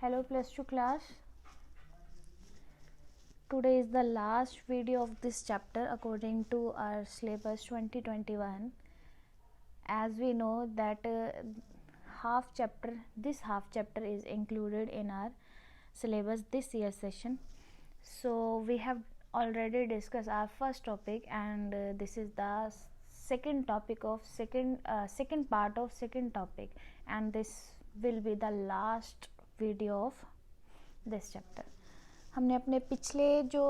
Hello plus 2 class. Today is the last video of this chapter according to our syllabus 2021. As we know that this half chapter is included in our syllabus this year session. So we have already discussed our first topic, and this is the second topic of second part of second topic, and this will be the last video of this chapter. हमने अपने पिछले जो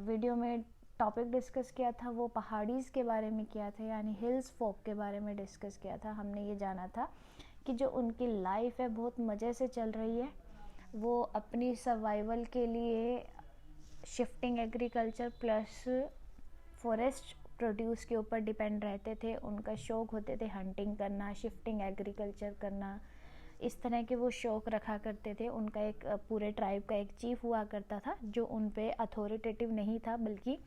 video में topic discuss किया था वो पहाड़ीज़ के बारे में किया था, यानी हिल्स फोक के बारे में डिस्कस किया था. हमने ये जाना था कि जो उनकी लाइफ है बहुत मज़े से चल रही है. वो अपनी सर्वाइवल के लिए shifting agriculture plus forest produce के ऊपर डिपेंड रहते थे. उनका शौक़ होते थे हंटिंग करना, शिफ्टिंग एग्रीकल्चर करना, इस तरह के वो शौक़ रखा करते थे. उनका एक पूरे ट्राइब का एक चीफ हुआ करता था जो उन पे अथॉरिटेटिव नहीं था, बल्कि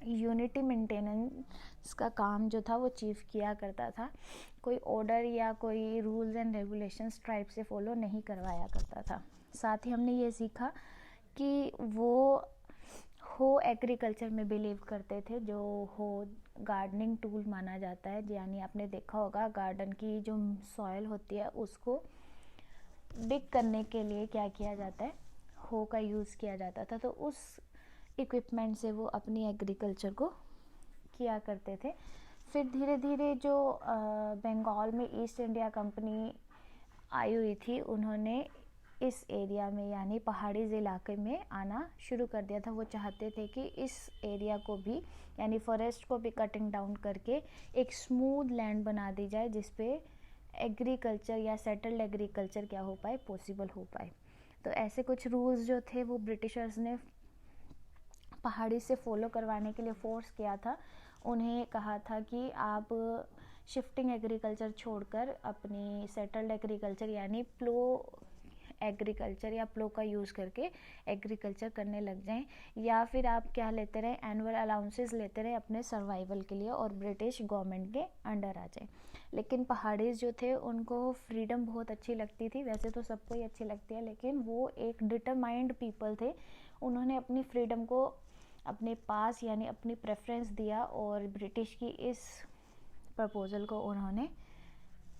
यूनिटी मेंटेनेंस का काम जो था वो चीफ किया करता था. कोई ऑर्डर या कोई रूल्स एंड रेगुलेशंस ट्राइब से फॉलो नहीं करवाया करता था. साथ ही हमने ये सीखा कि वो हो एग्रीकल्चर में बिलीव करते थे, जो हो गार्डनिंग टूल माना जाता है. यानी आपने देखा होगा गार्डन की जो सॉइल होती है उसको डिग करने के लिए क्या किया जाता है, हो का यूज़ किया जाता था. तो उस इक्विपमेंट से वो अपनी एग्रीकल्चर को किया करते थे. फिर धीरे धीरे जो बंगाल में ईस्ट इंडिया कंपनी आई हुई थी, उन्होंने इस एरिया में यानी पहाड़ी इलाके में आना शुरू कर दिया था. वो चाहते थे कि इस एरिया को भी यानी फॉरेस्ट को भी कटिंग डाउन करके एक स्मूथ लैंड बना दी जाए जिस पे एग्रीकल्चर या सेटल्ड एग्रीकल्चर क्या हो पाए, पॉसिबल हो पाए. तो ऐसे कुछ रूल्स जो थे वो ब्रिटिशर्स ने पहाड़ी से फॉलो करवाने के लिए फोर्स किया था. उन्हें कहा था कि आप शिफ्टिंग एग्रीकल्चर छोड़कर अपनी सेटल्ड एग्रीकल्चर यानी प्लो एग्रीकल्चर या प्लो का यूज़ करके एग्रीकल्चर करने लग जाएं, या फिर आप क्या लेते रहें, एनुअल अलाउंसेस लेते रहें अपने सर्वाइवल के लिए और ब्रिटिश गवर्नमेंट के अंडर आ जाएं. लेकिन पहाड़ीज़ जो थे उनको फ्रीडम बहुत अच्छी लगती थी. वैसे तो सबको ही अच्छी लगती है, लेकिन वो एक डिटरमाइंड पीपल थे. उन्होंने अपनी फ्रीडम को अपने पास यानी अपनी प्रेफरेंस दिया और ब्रिटिश की इस प्रपोज़ल को उन्होंने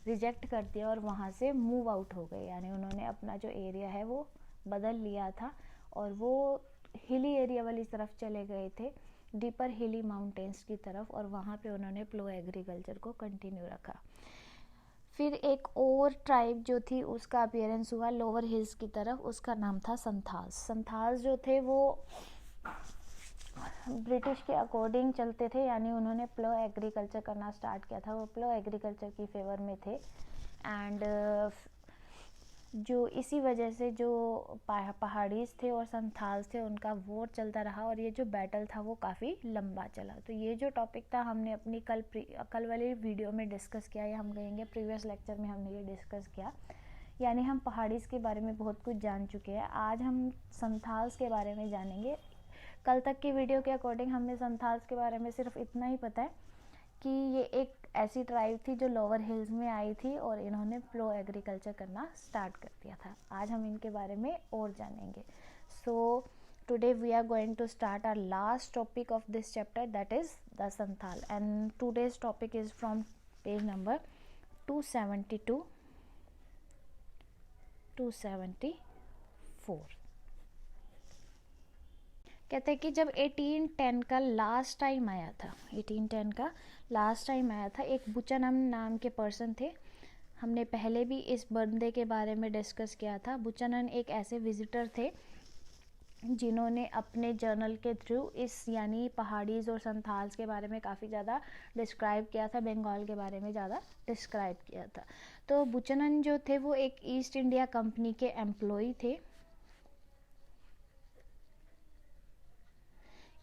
रिजेक्ट कर दिया और वहाँ से मूव आउट हो गए. यानी उन्होंने अपना जो एरिया है वो बदल लिया था और वो हिली एरिया वाली तरफ चले गए थे, डीपर हिली माउंटेन्स की तरफ, और वहाँ पे उन्होंने प्लो एग्रीकल्चर को कंटिन्यू रखा. फिर एक और ट्राइब जो थी उसका अपीयरेंस हुआ लोअर हिल्स की तरफ. उसका नाम था संथाल्स. संथाल्स जो थे वो ब्रिटिश के अकॉर्डिंग चलते थे, यानी उन्होंने प्लो एग्रीकल्चर करना स्टार्ट किया था. वो प्लो एग्रीकल्चर की फेवर में थे. एंड जो इसी वजह से जो पहाड़ीज थे और संथाल्स थे उनका वॉर चलता रहा और ये जो बैटल था वो काफ़ी लंबा चला. तो ये जो टॉपिक था हमने अपनी कल वाली वीडियो में डिस्कस किया, या हम कहेंगे प्रीवियस लेक्चर में हमने ये डिस्कस किया. यानी हम पहाड़ीज के बारे में बहुत कुछ जान चुके हैं. आज हम संथाल्स के बारे में जानेंगे. कल तक की वीडियो के अकॉर्डिंग हमें संथाल्स के बारे में सिर्फ इतना ही पता है कि ये एक ऐसी ट्राइब थी जो लोअर हिल्स में आई थी और इन्होंने प्लो एग्रीकल्चर करना स्टार्ट कर दिया था. आज हम इनके बारे में और जानेंगे. So today we are going to start our last topic of this chapter, that is the Santhal. And today's topic is from page number 272 274. कहते हैं कि जब 1810 का लास्ट टाइम आया था, 1810 का लास्ट टाइम आया था, एक बुचानन नाम के पर्सन थे. हमने पहले भी इस बंदे के बारे में डिस्कस किया था. बुचानन एक ऐसे विजिटर थे जिन्होंने अपने जर्नल के थ्रू इस यानी पहाड़ीज़ और संथाल्स के बारे में काफ़ी ज़्यादा डिस्क्राइब किया था, बंगाल के बारे में ज़्यादा डिस्क्राइब किया था. तो बुचानन जो थे वो एक ईस्ट इंडिया कंपनी के एम्प्लॉय थे.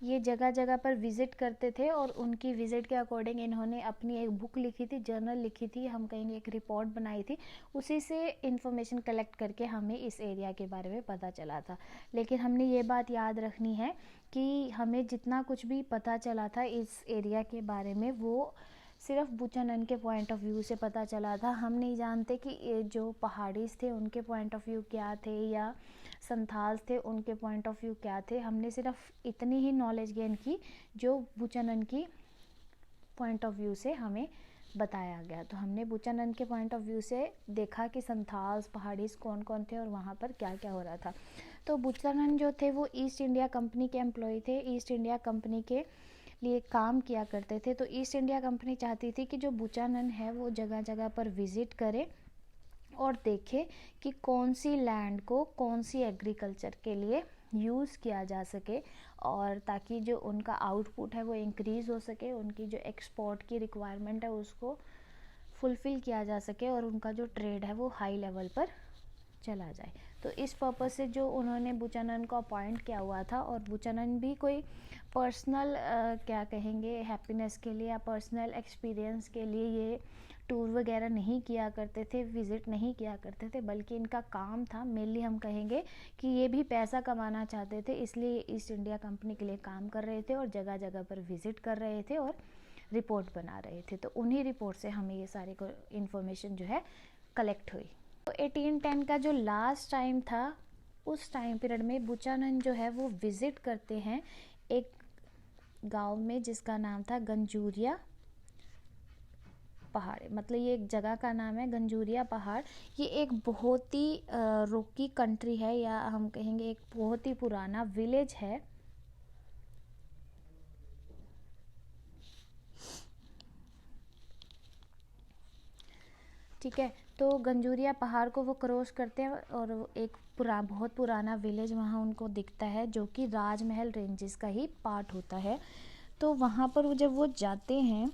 ये जगह जगह पर विज़िट करते थे और उनकी विज़िट के अकॉर्डिंग इन्होंने अपनी एक बुक लिखी थी, जर्नल लिखी थी, हम कहेंगे एक रिपोर्ट बनाई थी. उसी से इंफॉर्मेशन कलेक्ट करके हमें इस एरिया के बारे में पता चला था. लेकिन हमने ये बात याद रखनी है कि हमें जितना कुछ भी पता चला था इस एरिया के बारे में वो सिर्फ बुचानन के पॉइंट ऑफ व्यू से पता चला था। हम नहीं जानते कि ये जो पहाड़ीज थे उनके पॉइंट ऑफ व्यू क्या थे या संथाल्स थे उनके पॉइंट ऑफ व्यू क्या थे। हमने सिर्फ इतनी ही नॉलेज गेन की जो बुचानन की पॉइंट ऑफ व्यू से हमें बताया गया। तो हमने बुचानन के पॉइंट ऑफ व्यू से देखा कि संथाल्स पहाड़ीज कौन कौन थे और वहाँ पर क्या क्या हो रहा था। तो बुचानन जो थे वो ईस्ट इंडिया कंपनी के एम्प्लॉय थे, ईस्ट इंडिया कंपनी के लिए काम किया करते थे। तो ईस्ट इंडिया कंपनी चाहती थी कि जो बुचानन है वो जगह जगह पर विज़िट करे और देखे कि कौन सी लैंड को कौन सी एग्रीकल्चर के लिए यूज़ किया जा सके, और ताकि जो उनका आउटपुट है वो इंक्रीज़ हो सके, उनकी जो एक्सपोर्ट की रिक्वायरमेंट है उसको फुलफ़िल किया जा सके और उनका जो ट्रेड है वो हाई लेवल पर चला जाए। तो इस पर्पज़ से जो उन्होंने बुचानन को अपॉइंट किया हुआ था, और बुचानन भी कोई पर्सनल क्या कहेंगे हैप्पीनेस के लिए या पर्सनल एक्सपीरियंस के लिए ये टूर वगैरह नहीं किया करते थे, विज़िट नहीं किया करते थे, बल्कि इनका काम था मेनली हम कहेंगे कि ये भी पैसा कमाना चाहते थे, इसलिए ईस्ट इंडिया कंपनी के लिए काम कर रहे थे और जगह जगह पर विज़िट कर रहे थे और रिपोर्ट बना रहे थे। तो उन्हीं रिपोर्ट से हमें ये सारी इन्फॉर्मेशन जो है कलेक्ट हुई। तो 1810 का जो लास्ट टाइम था उस टाइम पीरियड में बुचानन जो है वो विज़िट करते हैं एक गांव में जिसका नाम था गंजूरिया पहाड़। मतलब ये एक जगह का नाम है गंजूरिया पहाड़। ये एक बहुत ही रॉकी कंट्री है, या हम कहेंगे एक बहुत ही पुराना विलेज है। ठीक है, तो गंजूरिया पहाड़ को वो क्रॉस करते हैं और एक बहुत पुराना विलेज वहाँ उनको दिखता है जो कि राजमहल रेंजेस का ही पार्ट होता है। तो वहाँ पर जब वो जाते हैं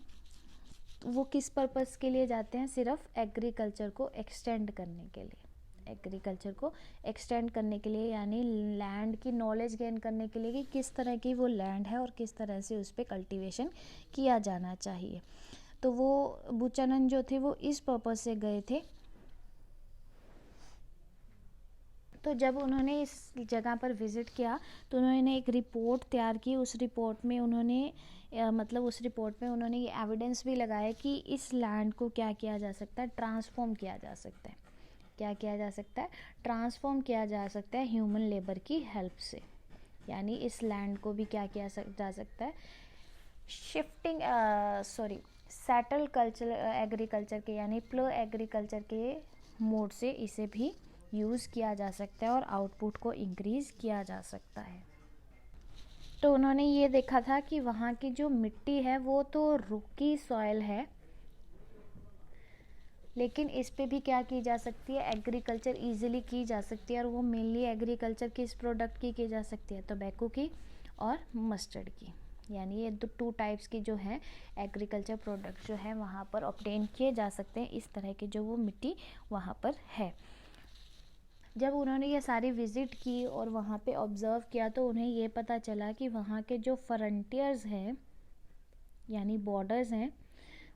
तो वो किस पर्पस के लिए जाते हैं, सिर्फ एग्रीकल्चर को एक्सटेंड करने के लिए, एग्रीकल्चर को एक्सटेंड करने के लिए, यानी लैंड की नॉलेज गेन करने के लिए कि किस तरह की वो लैंड है और किस तरह से उस पर कल्टीवेशन किया जाना चाहिए। तो वो बुचानन जो थे वो इस पर्पस से गए थे। तो जब उन्होंने इस जगह पर विज़िट किया तो उन्होंने एक रिपोर्ट तैयार की। उस रिपोर्ट में उन्होंने ये एविडेंस भी लगाया कि इस लैंड को क्या किया जा सकता है, ट्रांसफॉर्म किया जा सकता है। क्या किया जा सकता है, ट्रांसफॉर्म किया जा सकता है ह्यूमन लेबर की हेल्प से। यानी इस लैंड को भी क्या किया जा सकता है, सेटल कल्चर एग्रीकल्चर के यानी प्लो एग्रीकल्चर के मोड से इसे भी यूज़ किया जा सकता है और आउटपुट को इंक्रीज़ किया जा सकता है। तो उन्होंने ये देखा था कि वहाँ की जो मिट्टी है वो तो रुकी सॉइल है, लेकिन इस पे भी क्या की जा सकती है, एग्रीकल्चर इजीली की जा सकती है। और वो मेनली एग्रीकल्चर किस प्रोडक्ट की जा सकती है, टोबैको की और मस्टर्ड की। यानी ये टू टाइप्स की जो है एग्रीकल्चर प्रोडक्ट जो है वहाँ पर ऑब्टेन किए जा सकते हैं, इस तरह की जो वो मिट्टी वहाँ पर है। जब उन्होंने ये सारी विज़िट की और वहाँ पे ऑब्ज़र्व किया तो उन्हें ये पता चला कि वहाँ के जो फ्रंटियर्स हैं यानी बॉर्डर्स हैं,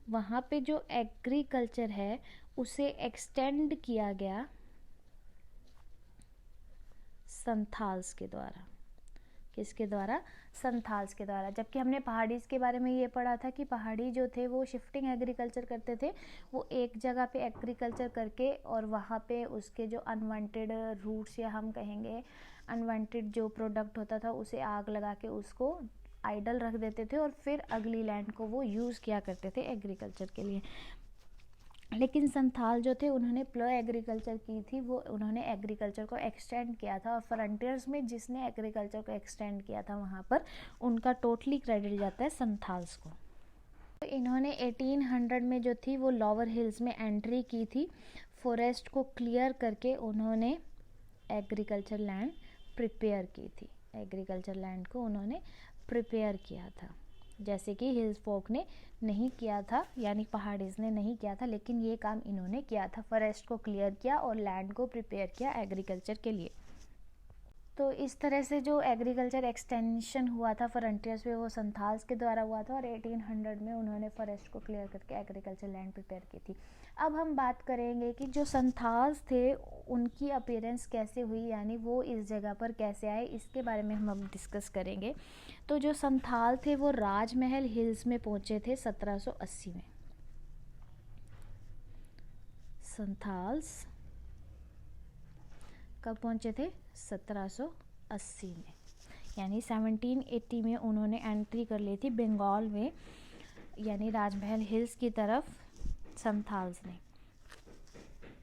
वहाँ पे जो एग्रीकल्चर है उसे एक्सटेंड किया गया संथाल्स के द्वारा। किसके द्वारा, संथाल्स के द्वारा। जबकि हमने पहाड़ीज़ के बारे में ये पढ़ा था कि पहाड़ी जो थे वो शिफ्टिंग एग्रीकल्चर करते थे, वो एक जगह पे एग्रीकल्चर करके और वहाँ पे उसके जो अनवांटेड रूट्स या हम कहेंगे अनवांटेड जो प्रोडक्ट होता था उसे आग लगा के उसको आइडल रख देते थे और फिर अगली लैंड को वो यूज़ किया करते थे एग्रीकल्चर के लिए। लेकिन संथाल जो थे उन्होंने प्लो एग्रीकल्चर की थी, वो उन्होंने एग्रीकल्चर को एक्सटेंड किया था। और फ्रंटियर्स में जिसने एग्रीकल्चर को एक्सटेंड किया था वहाँ पर उनका टोटली क्रेडिट जाता है संथाल्स को। तो इन्होंने 1800 में जो थी वो लोअर हिल्स में एंट्री की थी। फॉरेस्ट को क्लियर करके उन्होंने एग्रीकल्चर लैंड प्रिपेयर की थी, एग्रीकल्चर लैंड को उन्होंने प्रिपेयर किया था, जैसे कि हिल्स फोक ने नहीं किया था, यानी पहाड़ीज ने नहीं किया था, लेकिन ये काम इन्होंने किया था। फॉरेस्ट को क्लियर किया और लैंड को प्रिपेयर किया एग्रीकल्चर के लिए। तो इस तरह से जो एग्रीकल्चर एक्सटेंशन हुआ था फ्रंटियर्स पे वो संथाल्स के द्वारा हुआ था और 1800 में उन्होंने फॉरेस्ट को क्लियर करके एग्रीकल्चर लैंड प्रिपेयर की थी। अब हम बात करेंगे कि जो संथाल्स थे उनकी अपीयरेंस कैसे हुई, यानी वो इस जगह पर कैसे आए, इसके बारे में हम डिस्कस करेंगे। तो जो संथाल थे वो राजमहल हिल्स में पहुँचे थे 1780 में। संथाल्स कब पहुंचे थे? 1780 में, यानी 1780 में उन्होंने एंट्री कर ली थी बंगाल में, यानी राजमहल हिल्स की तरफ संथाल्स ने।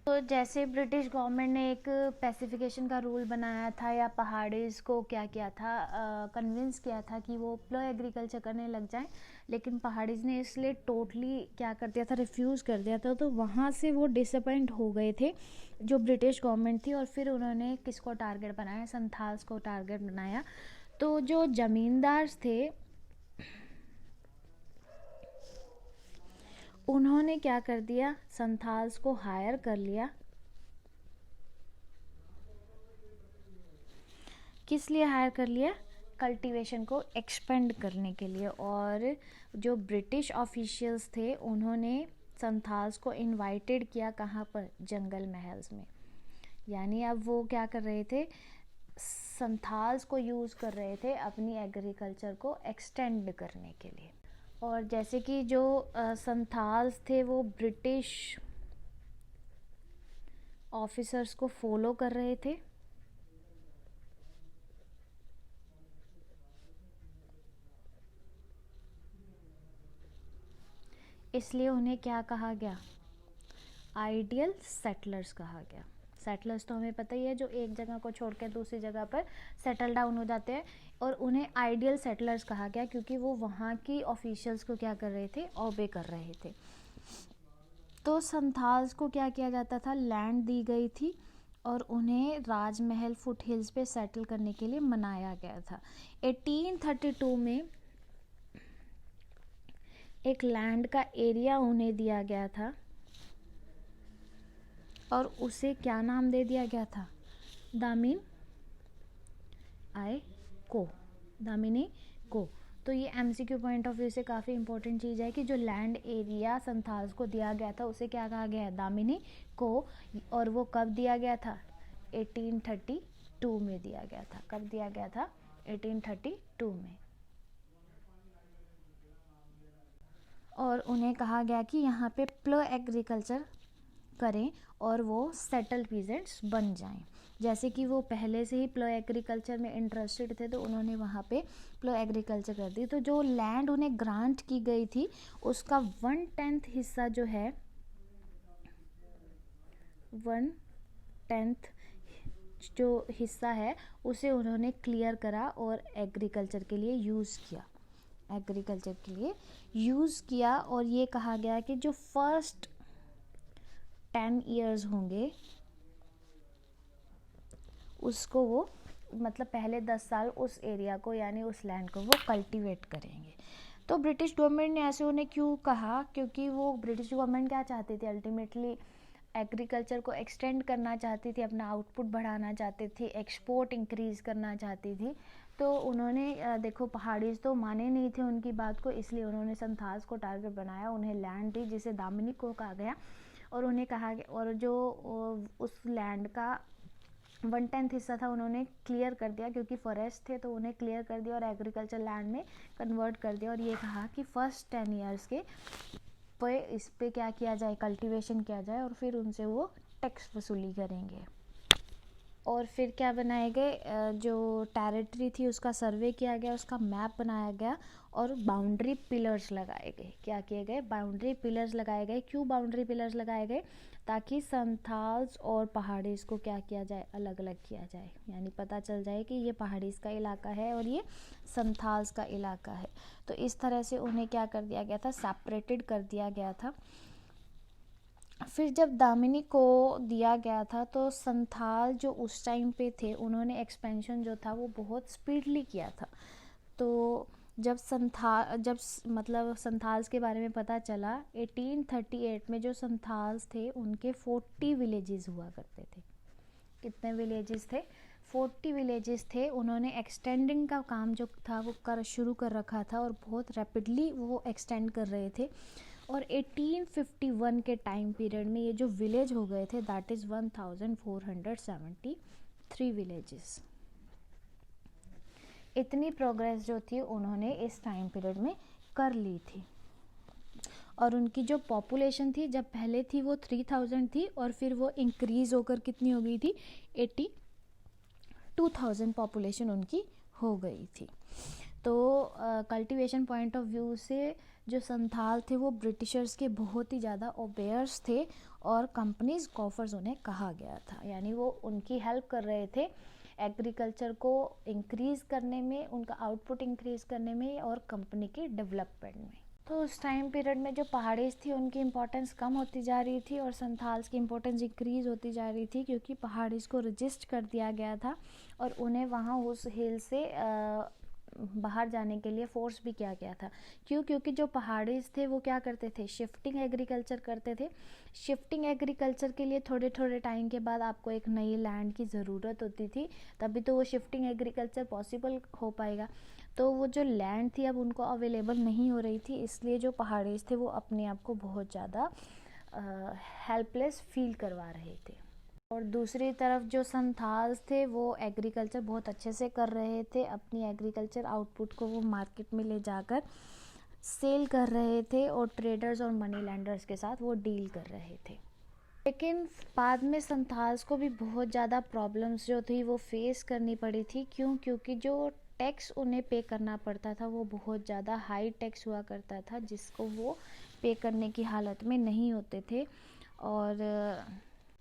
तो जैसे ब्रिटिश गवर्नमेंट ने एक पैसिफिकेशन का रूल बनाया था या पहाड़ीज़ को क्या किया था, कन्विंस किया था कि वो प्लो एग्रीकल्चर करने लग जाएं, लेकिन पहाड़ीज़ ने इसलिए टोटली क्या कर दिया था, रिफ्यूज़ कर दिया था। तो वहाँ से वो डिसअपॉइंट हो गए थे जो ब्रिटिश गवर्नमेंट थी, और फिर उन्होंने किसको टारगेट बनाया? संथाल्स को टारगेट बनाया। तो जो ज़मींदार थे उन्होंने क्या कर दिया, संथाल्स को हायर कर लिया। किस लिए हायर कर लिया? कल्टीवेशन को एक्सपेंड करने के लिए। और जो ब्रिटिश ऑफिशियल्स थे उन्होंने संथाल्स को इनवाइटेड किया, कहाँ पर? जंगल महल्स में। यानी अब वो क्या कर रहे थे, संथाल्स को यूज़ कर रहे थे अपनी एग्रीकल्चर को एक्सटेंड करने के लिए। और जैसे कि जो संथाल्स थे वो ब्रिटिश ऑफिसर्स को फॉलो कर रहे थे, इसलिए उन्हें क्या कहा गया? आइडियल सेटलर्स कहा गया। सेटलर्स तो हमें पता ही है, जो एक जगह को छोड़ के दूसरी जगह पर सेटल डाउन हो जाते हैं, और उन्हें आइडियल सेटलर्स कहा गया क्योंकि वो वहाँ की ऑफिशियल्स को क्या कर रहे थे? ओबे कर रहे थे। तो संथाल्स को क्या किया जाता था? लैंड दी गई थी और उन्हें राजमहल फुट हिल्स पे सेटल करने के लिए मनाया गया था। 1832 में एक लैंड का एरिया उन्हें दिया गया था और उसे क्या नाम दे दिया गया था? दामिनी को। तो ये MCQ पॉइंट ऑफ व्यू से काफ़ी इंपॉर्टेंट चीज़ है कि जो लैंड एरिया संथाल्स को दिया गया था उसे क्या कहा गया है? दामिनी को। और वो कब दिया गया था? 1832 में दिया गया था। कब दिया गया था? 1832 में। और उन्हें कहा गया कि यहाँ पे प्लो एग्रीकल्चर करें और वो सेटल पीजेंट्स बन जाएं। जैसे कि वो पहले से ही प्लो एग्रीकल्चर में इंटरेस्टेड थे तो उन्होंने वहाँ पे प्लो एग्रीकल्चर कर दी। तो जो लैंड उन्हें ग्रांट की गई थी उसका 1/10 हिस्सा जो है, 1/10 जो हिस्सा है उसे उन्होंने क्लियर करा और एग्रीकल्चर के लिए यूज़ किया। और ये कहा गया कि जो फर्स्ट 10 ईयर्स होंगे उसको वो, मतलब पहले 10 साल उस एरिया को यानी उस लैंड को वो कल्टीवेट करेंगे। तो ब्रिटिश गवर्नमेंट ने ऐसे उन्हें क्यों कहा? क्योंकि वो ब्रिटिश गवर्नमेंट क्या चाहती थी? अल्टीमेटली एग्रीकल्चर को एक्सटेंड करना चाहती थी, अपना आउटपुट बढ़ाना चाहती थी, एक्सपोर्ट इंक्रीज़ करना चाहती थी। तो उन्होंने देखो पहाड़ीज तो माने नहीं थे उनकी बात को, इसलिए उन्होंने संथाल्स को टारगेट बनाया, उन्हें लैंड दी जिसे दामिनी को कहा गया, और उन्हें कहा गया, और जो उस लैंड का 1/10 हिस्सा था उन्होंने क्लियर कर दिया क्योंकि फॉरेस्ट थे तो उन्हें क्लियर कर दिया और एग्रीकल्चर लैंड में कन्वर्ट कर दिया। और ये कहा कि फर्स्ट 10 ईयर्स के पे इस पे क्या किया जाए? कल्टीवेशन किया जाए और फिर उनसे वो टैक्स वसूली करेंगे। और फिर क्या बनाए गए? जो टेरिटरी थी उसका सर्वे किया गया, उसका मैप बनाया गया और बाउंड्री पिलर्स लगाए गए। क्या किए गए? बाउंड्री पिलर्स लगाए गए। क्यों बाउंड्री पिलर्स लगाए गए? ताकि संथाल्स और पहाड़ीज को क्या किया जाए? अलग अलग किया जाए, यानी पता चल जाए कि ये पहाड़ीज का इलाका है और ये संथाल्स का इलाका है। तो इस तरह से उन्हें क्या कर दिया गया था? सेपरेटेड कर दिया गया था। फिर जब दामिनी को दिया गया था तो संथाल जो उस टाइम पे थे उन्होंने एक्सपेंशन जो था वो बहुत स्पीडली किया था। तो जब संथाल्स के बारे में पता चला 1838 में, जो संथाल्स थे उनके 40 विलेजेस हुआ करते थे। कितने विलेजेस थे? 40 विलेजेस थे। उन्होंने एक्सटेंडिंग का काम जो था वो शुरू कर रखा था और बहुत रैपिडली वो एक्सटेंड कर रहे थे। और 1851 के टाइम पीरियड में ये जो विलेज हो गए थे दैट इज़ 1473 विलेजेस। इतनी प्रोग्रेस जो थी उन्होंने इस टाइम पीरियड में कर ली थी। और उनकी जो पॉपुलेशन थी जब पहले थी वो 3000 थी और फिर वो इंक्रीज़ होकर कितनी हो गई थी, 82,000 पॉपुलेशन उनकी हो गई थी। तो कल्टीवेशन पॉइंट ऑफ व्यू से जो संथाल थे वो ब्रिटिशर्स के बहुत ही ज़्यादा ओबेयर्स थे और कंपनीज कॉफर्स उन्हें कहा गया था, यानी वो उनकी हेल्प कर रहे थे एग्रीकल्चर को इंक्रीज़ करने में, उनका आउटपुट इंक्रीज़ करने में और कंपनी की डेवलपमेंट में। तो उस टाइम पीरियड में जो पहाड़ीज थी उनकी इम्पोर्टेंस कम होती जा रही थी और संथाल्स की इम्पोर्टेंस इंक्रीज़ होती जा रही थी, क्योंकि पहाड़ीज को रजिस्ट कर दिया गया था और उन्हें वहाँ उस हिल से बाहर जाने के लिए फोर्स भी किया गया था। क्यों? क्योंकि जो पहाड़ीज थे वो क्या करते थे, शिफ्टिंग एग्रीकल्चर करते थे। शिफ्टिंग एग्रीकल्चर के लिए थोड़े थोड़े टाइम के बाद आपको एक नई लैंड की ज़रूरत होती थी, तभी तो वो शिफ्टिंग एग्रीकल्चर पॉसिबल हो पाएगा। तो वो जो लैंड थी अब उनको अवेलेबल नहीं हो रही थी, इसलिए जो पहाड़ीज थे वो अपने आप को बहुत ज़्यादा हेल्पलेस फील करवा रहे थे। और दूसरी तरफ जो संथाल्स थे वो एग्रीकल्चर बहुत अच्छे से कर रहे थे, अपनी एग्रीकल्चर आउटपुट को वो मार्केट में ले जाकर सेल कर रहे थे और ट्रेडर्स और मनी लैंडर्स के साथ वो डील कर रहे थे। लेकिन बाद में संथाल्स को भी बहुत ज़्यादा प्रॉब्लम्स जो थी वो फेस करनी पड़ी थी। क्यों? क्योंकि जो टैक्स उन्हें पे करना पड़ता था वो बहुत ज़्यादा हाई टैक्स हुआ करता था, जिसको वो पे करने की हालत में नहीं होते थे। और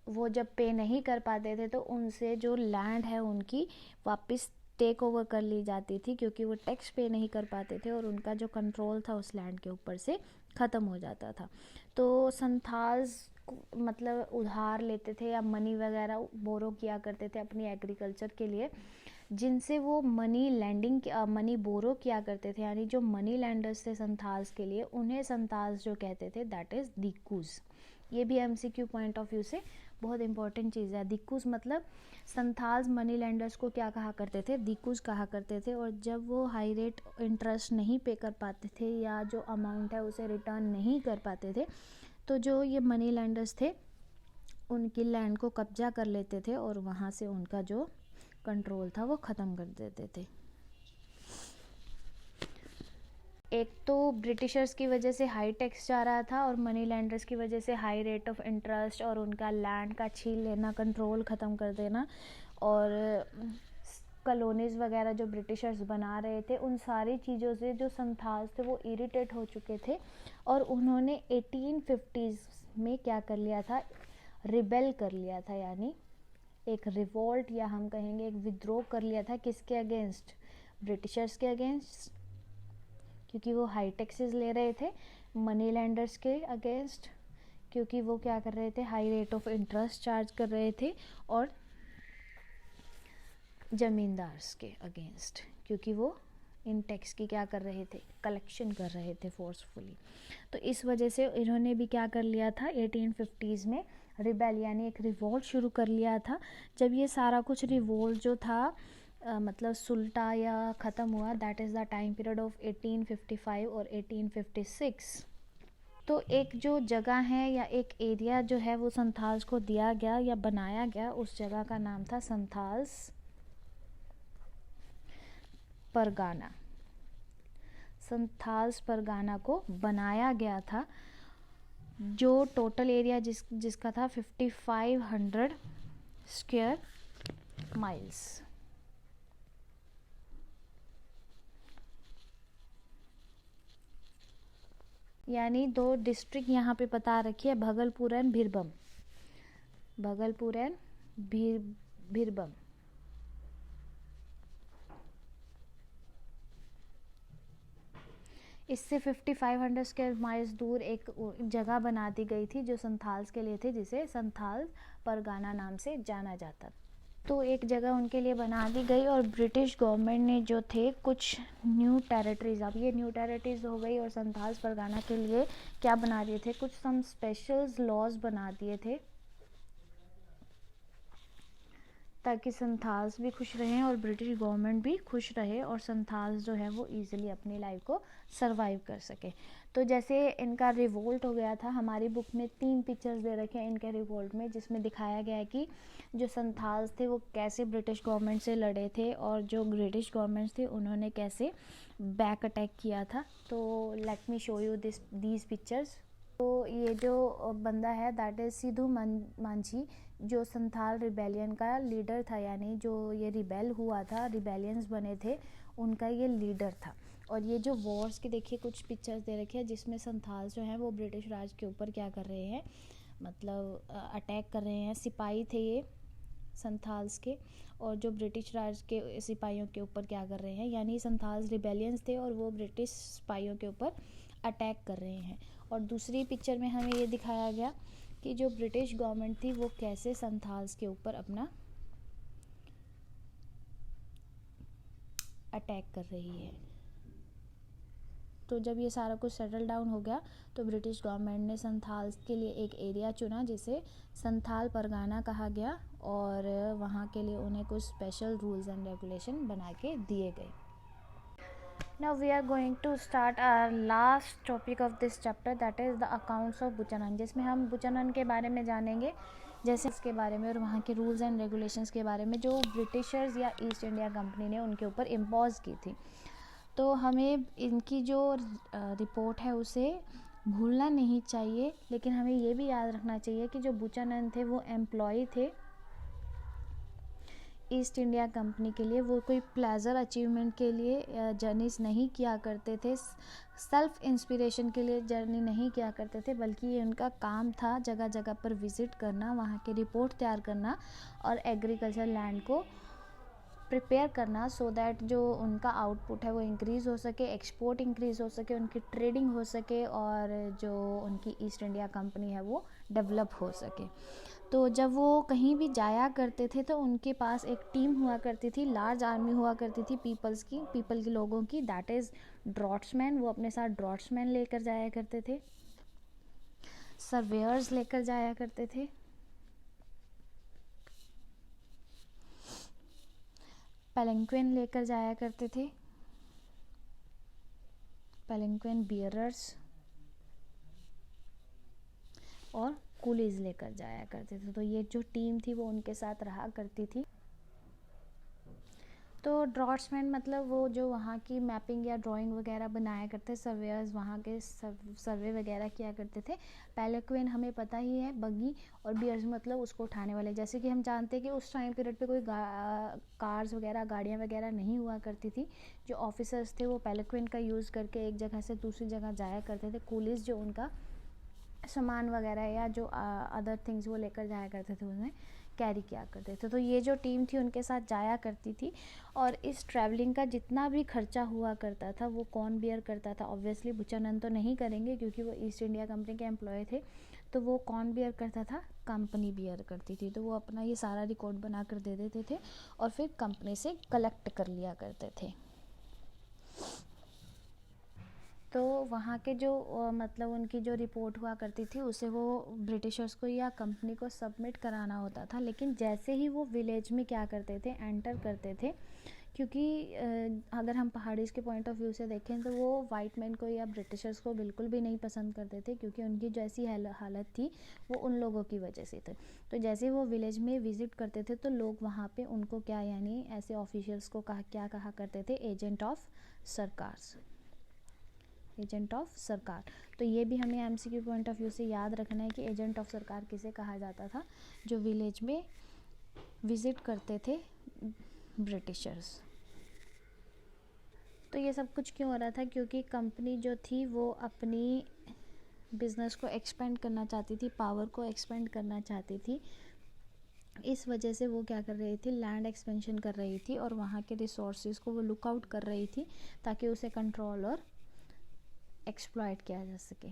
वो जब पे नहीं कर पाते थे तो उनसे जो लैंड है उनकी वापस टेक ओवर कर ली जाती थी, क्योंकि वो टैक्स पे नहीं कर पाते थे और उनका जो कंट्रोल था उस लैंड के ऊपर से ख़त्म हो जाता था। तो संथाल्स मतलब उधार लेते थे या मनी वगैरह बोरो किया करते थे अपनी एग्रीकल्चर के लिए, जिनसे वो मनी बोरो किया करते थे, यानी जो मनी लैंडर्स थे संथाल्स के लिए, उन्हें संथाल्स जो कहते थे दैट इज़ दिक्कूज। ये भी एमसीक्यू पॉइंट ऑफ व्यू से बहुत इंपॉर्टेंट चीज़ है। दिक्कूज मतलब संथाल्स मनी लैंडर्स को क्या कहा करते थे, दिक्कूज कहा करते थे। और जब वो हाई रेट इंटरेस्ट नहीं पे कर पाते थे या जो अमाउंट है उसे रिटर्न नहीं कर पाते थे, तो जो ये मनी लैंडर्स थे उनकी लैंड को कब्जा कर लेते थे और वहाँ से उनका जो कंट्रोल था वो ख़त्म कर देते थे। एक तो ब्रिटिशर्स की वजह से हाई टैक्स जा रहा था और मनी लैंडर्स की वजह से हाई रेट ऑफ इंटरेस्ट और उनका लैंड का छीन लेना, कंट्रोल ख़त्म कर देना। और कॉलोनीज़ वगैरह जो ब्रिटिशर्स बना रहे थे, उन सारी चीज़ों से जो संथाल्स थे वो इरिटेट हो चुके थे और उन्होंने 1850s में क्या कर लिया था, रिबेल कर लिया था, यानी एक रिवोल्ट या हम कहेंगे एक विद्रोह कर लिया था। किसके अगेंस्ट? ब्रिटिशर्स के अगेंस्ट, क्योंकि वो हाई टैक्सेस ले रहे थे। मनी लैंडर्स के अगेंस्ट, क्योंकि वो क्या कर रहे थे, high rate of interest charge कर रहे थे। और ज़मींदार्स के अगेंस्ट, क्योंकि वो इन टैक्स की क्या कर रहे थे, कलेक्शन कर रहे थे फोर्सफुली। तो इस वजह से इन्होंने भी क्या कर लिया था, 1850s में रिबेल यानी एक रिवोल्ट शुरू कर लिया था। जब ये सारा कुछ रिवोल्ट जो था मतलब सुलटा या ख़त्म हुआ, that is the time period of 1855 और 1856। तो एक जो जगह है या एक एरिया जो है वो संथाल्स को दिया गया या बनाया गया, उस जगह का नाम था संथाल्स परगाना। संथाल्स परगाना को बनाया गया था, जो टोटल एरिया जिसका था 5500 स्क्वायर माइल्स। यानी दो डिस्ट्रिक्ट यहाँ पे बता रखी है, भागलपुर एंड भीरभम। भागलपुर एंड भीरभम। इससे 5500 स्क्वायर माइल्स दूर एक जगह बना दी गई थी जो संथाल्स के लिए थे, जिसे संथाल परगाना नाम से जाना जाता। तो एक जगह उनके लिए बना दी गई और ब्रिटिश गवर्नमेंट ने जो थे कुछ न्यू टेरिटरीज, अब ये न्यू टेरिटरीज हो गई और संथाल्स परगाना के लिए क्या बना दिए थे, कुछ सम स्पेशल लॉज बना दिए थे ताकि संथाल्स भी खुश रहें और ब्रिटिश गवर्नमेंट भी खुश रहे और संथाल्स जो है वो इजीली अपनी लाइफ को सरवाइव कर सके। तो जैसे इनका रिवोल्ट हो गया था, हमारी बुक में 3 पिक्चर्स दे रखे हैं इनके रिवोल्ट में, जिसमें दिखाया गया है कि जो संथाल्स थे वो कैसे ब्रिटिश गवर्नमेंट से लड़े थे और जो ब्रिटिश गवर्नमेंट थे उन्होंने कैसे बैक अटैक किया था। तो let me show you these pictures. तो ये जो बंदा है दैट इज़ सिद्धू मांझी, जो संथाल रिबेलियन का लीडर था, यानी जो ये रिबेल हुआ था, रिबेलियंस बने थे, उनका ये लीडर था। और ये जो वॉर्स की देखिए कुछ पिक्चर्स दे रखे हैं जिसमें संथाल जो हैं वो ब्रिटिश राज के ऊपर क्या कर रहे हैं, मतलब अटैक कर रहे हैं। सिपाही थे ये संथाल्स के, और जो ब्रिटिश राज के सिपाहियों के ऊपर क्या कर रहे हैं, यानी संथाल्स रिबेलियंस थे और वो ब्रिटिश सिपाहियों के ऊपर अटैक कर रहे हैं। और दूसरी पिक्चर में हमें ये दिखाया गया कि जो ब्रिटिश गवर्नमेंट थी वो कैसे संथाल्स के ऊपर अपना अटैक कर रही है। तो जब ये सारा कुछ सेटल डाउन हो गया तो ब्रिटिश गवर्नमेंट ने संथाल्स के लिए एक एरिया चुना जिसे संथाल परगाना कहा गया, और वहाँ के लिए उन्हें कुछ स्पेशल रूल्स एंड रेगुलेशन बना के दिए गए। Now we are going to start our last topic of this chapter, that is the accounts of बुचानन, जिसमें हम बुचानन के बारे में जानेंगे, जैसे इसके बारे में और वहाँ के रूल्स एंड रेगुलेशंस के बारे में जो ब्रिटिशर्स या ईस्ट इंडिया कंपनी ने उनके ऊपर इम्पोज की थी। तो हमें इनकी जो रिपोर्ट है उसे भूलना नहीं चाहिए, लेकिन हमें ये भी याद रखना चाहिए कि जो बुचानन थे वो एम्प्लॉय थे ईस्ट इंडिया कंपनी के लिए। वो कोई प्लेजर अचीवमेंट के लिए जर्नीज नहीं किया करते थे, सेल्फ इंस्पिरेशन के लिए जर्नी नहीं किया करते थे, बल्कि ये उनका काम था जगह जगह पर विज़िट करना, वहाँ के रिपोर्ट तैयार करना और एग्रीकल्चर लैंड को प्रिपेयर करना, सो दैट जो उनका आउटपुट है वो इंक्रीज़ हो सके, एक्सपोर्ट इंक्रीज़ हो सके, उनकी ट्रेडिंग हो सके और जो उनकी ईस्ट इंडिया कंपनी है वो डेवलप हो सके। तो जब वो कहीं भी जाया करते थे तो उनके पास एक टीम हुआ करती थी, लार्ज आर्मी हुआ करती थी पीपल के लोगों की, दैट इज़ ड्रॉट्समैन। वो अपने साथ ड्रॉट्समैन लेकर जाया करते थे, सर्वेयर्स लेकर जाया करते थे, पैलेंक्विन लेकर जाया करते थे, पैलेंक्विन बियरर्स, और कूलीज लेकर जाया करते थे। तो ये जो टीम थी वो उनके साथ रहा करती थी। तो ड्रॉट्समैन मतलब वो जो वहाँ की मैपिंग या ड्राइंग वगैरह बनाया करते, सर्वेयर्स वहाँ के सर्वे वगैरह किया करते थे। पैलेक्विन हमें पता ही है, बग्गी, और बियर्स मतलब उसको उठाने वाले। जैसे कि हम जानते हैं कि उस टाइम पीरियड पे कोई कार्स वगैरह, गाड़ियाँ वगैरह नहीं हुआ करती थी। जो ऑफिसर्स थे वो पैलेक्विन का यूज़ करके एक जगह से दूसरी जगह जाया करते थे। कूलीज जो उनका सामान वगैरह या जो अदर थिंग्स वो लेकर जाया करते थे उन्हें कैरी किया करते थे। तो ये जो टीम थी उनके साथ जाया करती थी, और इस ट्रैवलिंग का जितना भी खर्चा हुआ करता था वो कौन बियर करता था? ऑब्वियसली बुचानन तो नहीं करेंगे क्योंकि वो ईस्ट इंडिया कंपनी के एम्प्लॉय थे। तो वो कौन बियर करता था? कंपनी बियर करती थी। तो वो अपना ये सारा रिकॉर्ड बना कर दे देते थे और फिर कंपनी से कलेक्ट कर लिया करते थे। तो वहाँ के जो मतलब उनकी जो रिपोर्ट हुआ करती थी उसे वो ब्रिटिशर्स को या कंपनी को सबमिट कराना होता था। लेकिन जैसे ही वो विलेज में क्या करते थे, एंटर करते थे, क्योंकि अगर हम पहाड़ीज़ के पॉइंट ऑफ व्यू से देखें तो वो वाइट मैन को या ब्रिटिशर्स को बिल्कुल भी नहीं पसंद करते थे, क्योंकि उनकी जैसी हालत थी वो उन लोगों की वजह से थी। तो जैसे ही वो विलेज में विज़िट करते थे तो लोग वहाँ पे उनको क्या, यानी ऐसे ऑफिशियल्स को क्या कहा करते थे? एजेंट ऑफ सरकार, एजेंट ऑफ सरकार। तो ये भी हमें एमसीक्यू पॉइंट ऑफ व्यू से याद रखना है कि एजेंट ऑफ सरकार किसे कहा जाता था? जो विलेज में विज़िट करते थे ब्रिटिशर्स। तो ये सब कुछ क्यों हो रहा था? क्योंकि कंपनी जो थी वो अपनी बिज़नेस को एक्सपेंड करना चाहती थी, पावर को एक्सपेंड करना चाहती थी। इस वजह से वो क्या कर रही थी? लैंड एक्सपेंशन कर रही थी और वहाँ के रिसोर्सेज को वो लुक आउट कर रही थी ताकि उसे कंट्रोल और एक्सप्लॉइट किया जा सके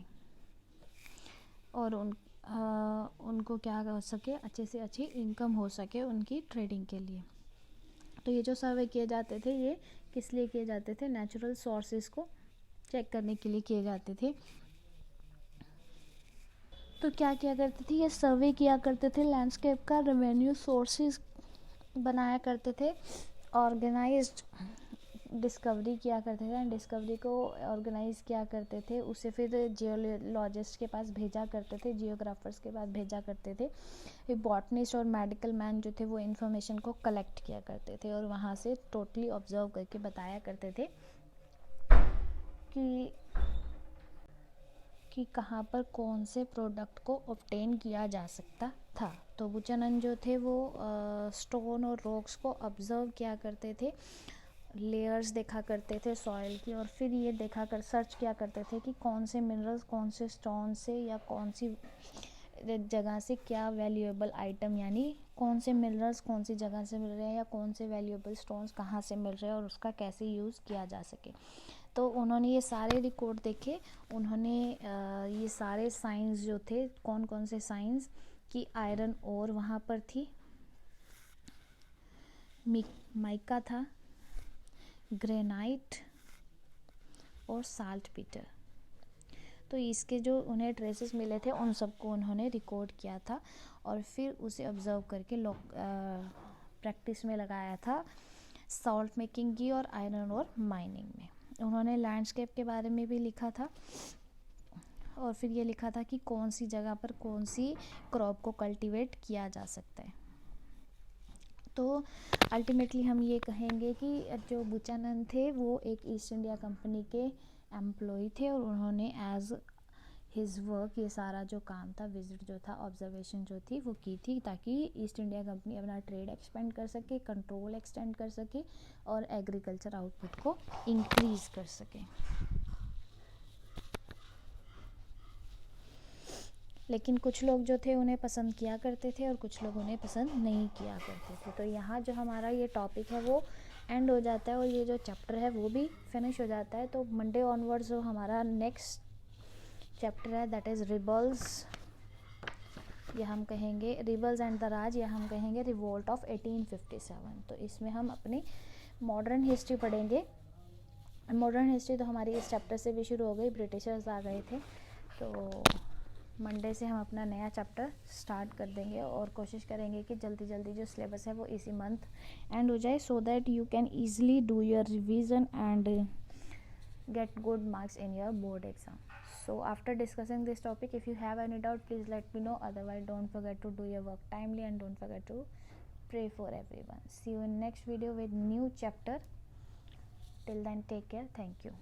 और उनको क्या हो सके, अच्छे से अच्छी इनकम हो सके उनकी ट्रेडिंग के लिए। तो ये जो सर्वे किए जाते थे ये किस लिए किए जाते थे? नेचुरल सोर्सेज को चेक करने के लिए किए जाते थे। तो क्या किया करते थे? ये सर्वे किया करते थे लैंडस्केप का, रेवेन्यू सोर्सेज बनाया करते थे, ऑर्गेनाइज्ड डिस्कवरी किया करते थे एंड डिस्कवरी को ऑर्गेनाइज किया करते थे। उसे फिर जियोलॉजिस्ट के पास भेजा करते थे, जियोग्राफर्स के पास भेजा करते थे। फिर बॉटनिस्ट और मेडिकल मैन जो थे वो इन्फॉर्मेशन को कलेक्ट किया करते थे और वहाँ से टोटली ऑब्जर्व करके बताया करते थे कि कहाँ पर कौन से प्रोडक्ट को ऑब्टेन किया जा सकता था। तो बुचानन जो थे वो स्टोन और रॉक्स को ऑब्जर्व किया करते थे, लेयर्स देखा करते थे सॉइल की, और फिर ये देखा कर सर्च किया करते थे कि कौन से मिनरल्स कौन से स्टोन से या कौन सी जगह से क्या वैल्यूएबल आइटम, यानी कौन से मिनरल्स कौन सी जगह से मिल रहे हैं या कौन से वैल्यूएबल स्टोन्स कहाँ से मिल रहे हैं और उसका कैसे यूज़ किया जा सके। तो उन्होंने ये सारे रिकॉर्ड देखे, उन्होंने ये सारे साइंस जो थे, कौन कौन से साइंस कि आयरन और वहाँ पर थी, माइका था, ग्रेनाइट और साल्ट पीटर। तो इसके जो उन्हें ट्रेसेस मिले थे उन सबको उन्होंने रिकॉर्ड किया था और फिर उसे ऑब्जर्व करके प्रैक्टिस में लगाया था सॉल्ट मेकिंग की और आयरन और माइनिंग में। उन्होंने लैंडस्केप के बारे में भी लिखा था और फिर ये लिखा था कि कौन सी जगह पर कौन सी क्रॉप को कल्टीवेट किया जा सकता है। तो अल्टीमेटली हम ये कहेंगे कि जो बुचानन थे वो एक ईस्ट इंडिया कंपनी के एम्प्लॉय थे और उन्होंने एज हिज वर्क ये सारा जो काम था, विजिट जो था, ऑब्जर्वेशन जो थी वो की थी, ताकि ईस्ट इंडिया कंपनी अपना ट्रेड एक्सपेंड कर सके, कंट्रोल एक्सटेंड कर सके और एग्रीकल्चर आउटपुट को इंक्रीज कर सके। लेकिन कुछ लोग जो थे उन्हें पसंद किया करते थे और कुछ लोग उन्हें पसंद नहीं किया करते थे। तो यहाँ जो हमारा ये टॉपिक है वो एंड हो जाता है और ये जो चैप्टर है वो भी फिनिश हो जाता है। तो मंडे ऑनवर्ड्स जो हमारा नेक्स्ट चैप्टर है दैट इज़ रिबल्स, या हम कहेंगे रिबल्स एंड द राज, या हम कहेंगे रिवोल्ट ऑफ 1857। तो इसमें हम अपनी मॉडर्न हिस्ट्री पढ़ेंगे। मॉडर्न हिस्ट्री तो हमारी इस चैप्टर से भी शुरू हो गई, ब्रिटिशर्स आ गए थे। तो मंडे से हम अपना नया चैप्टर स्टार्ट कर देंगे और कोशिश करेंगे कि जल्दी जल्दी जो सिलेबस है वो इसी मंथ एंड हो जाए, so that you can easily do your revision and get good marks in your board exam. So after discussing this topic, if you have any doubt, please let me know. Otherwise, don't forget to do your work timely and don't forget to pray for everyone. See you in next video with new chapter. Till then, take care. Thank you.